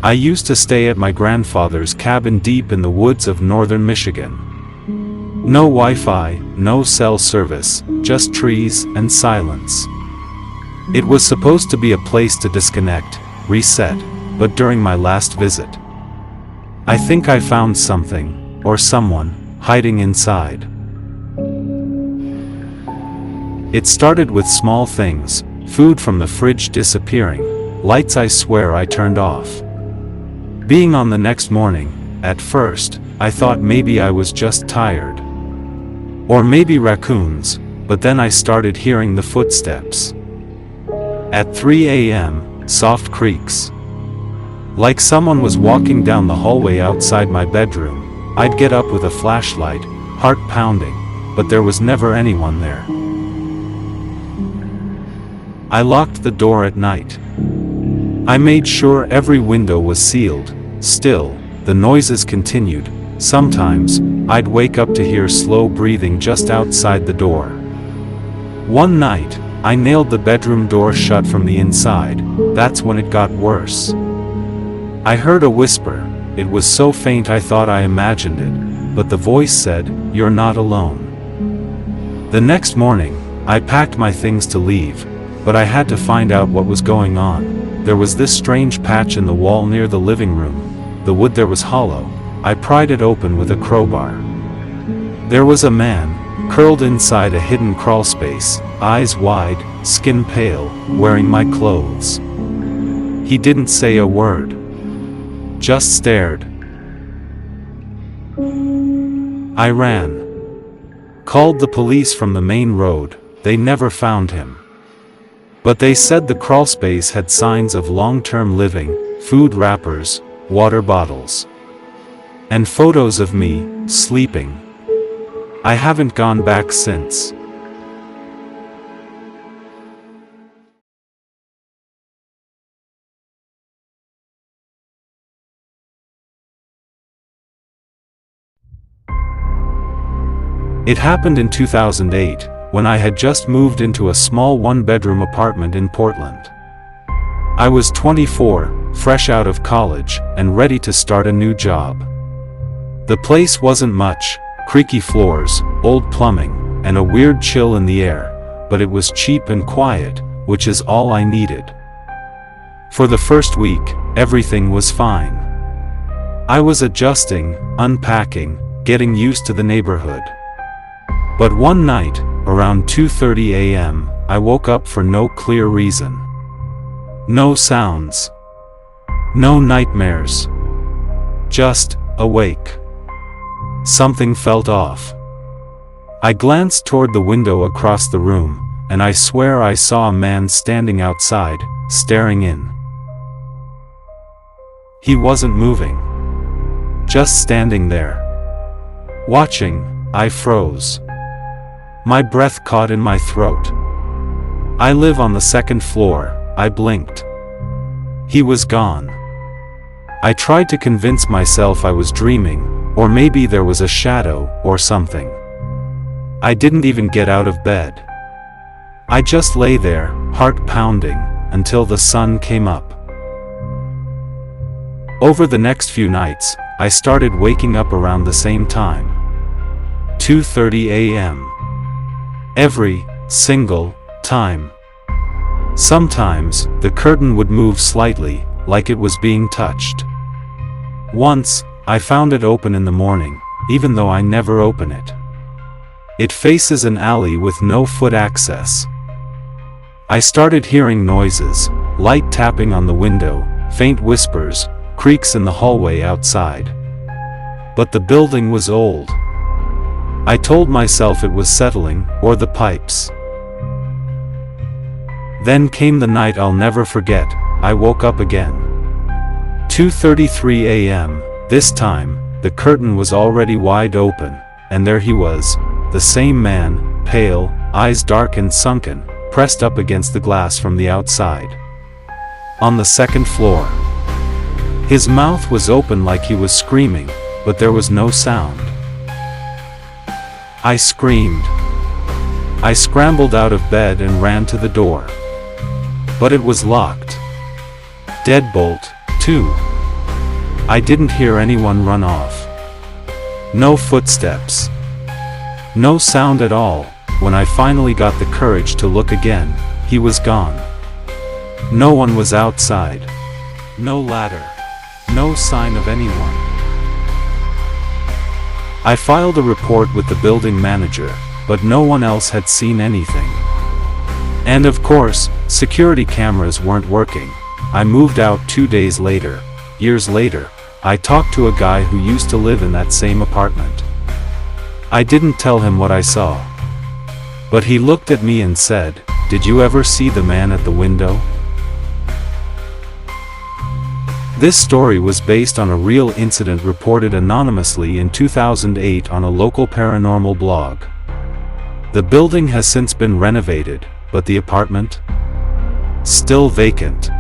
I used to stay at my grandfather's cabin deep in the woods of northern Michigan. No Wi-Fi, no cell service, just trees and silence. It was supposed to be a place to disconnect, reset, but during my last visit, I think I found something, or someone, hiding inside. It started with small things, food from the fridge disappearing, lights I swear I turned off. Being on the next morning, at first, I thought maybe I was just tired. Or maybe raccoons, but then I started hearing the footsteps. At 3 a.m., soft creaks. Like someone was walking down the hallway outside my bedroom. I'd get up with a flashlight, heart pounding, but there was never anyone there. I locked the door at night. I made sure every window was sealed. Still, the noises continued. Sometimes, I'd wake up to hear slow breathing just outside the door. One night, I nailed the bedroom door shut from the inside. That's when it got worse. I heard a whisper. It was so faint I thought I imagined it, but the voice said, "You're not alone." The next morning, I packed my things to leave, but I had to find out what was going on. There was this strange patch in the wall near the living room. The wood there was hollow. I pried it open with a crowbar. There was a man, curled inside a hidden crawlspace, eyes wide, skin pale, wearing my clothes. He didn't say a word. Just stared. I ran. Called the police from the main road. They never found him. But they said the crawlspace had signs of long-term living, food wrappers, water bottles, and photos of me, sleeping. I haven't gone back since. It happened in 2008, when I had just moved into a small one-bedroom apartment in Portland. I was 24, fresh out of college, and ready to start a new job. The place wasn't much, creaky floors, old plumbing, and a weird chill in the air, but it was cheap and quiet, which is all I needed. For the first week, everything was fine. I was adjusting, unpacking, getting used to the neighborhood. But one night, around 2:30 a.m., I woke up for no clear reason. No sounds. No nightmares. Just awake. Something felt off. I glanced toward the window across the room, and I swear I saw a man standing outside, staring in. He wasn't moving. Just standing there. Watching, I froze. My breath caught in my throat. I live on the second floor. I blinked. He was gone. I tried to convince myself I was dreaming, or maybe there was a shadow, or something. I didn't even get out of bed. I just lay there, heart pounding, until the sun came up. Over the next few nights, I started waking up around the same time. 2:30 a.m. Every single time. Sometimes, the curtain would move slightly, like it was being touched. Once, I found it open in the morning, even though I never open it. It faces an alley with no foot access. I started hearing noises, light tapping on the window, faint whispers, creaks in the hallway outside. But the building was old. I told myself it was settling, or the pipes. Then came the night I'll never forget. I woke up again. 2:33 a.m. This time, the curtain was already wide open, and there he was, the same man, pale, eyes dark and sunken, pressed up against the glass from the outside. On the second floor. His mouth was open like he was screaming, but there was no sound. I screamed. I scrambled out of bed and ran to the door. But it was locked. Deadbolt, too. I didn't hear anyone run off. No footsteps. No sound at all. When I finally got the courage to look again, he was gone. No one was outside. No ladder. No sign of anyone. I filed a report with the building manager, but no one else had seen anything. And of course, security cameras weren't working. I moved out 2 days later. Years later, I talked to a guy who used to live in that same apartment. I didn't tell him what I saw. But he looked at me and said, "Did you ever see the man at the window?" This story was based on a real incident reported anonymously in 2008 on a local paranormal blog. The building has since been renovated, but the apartment? Still vacant.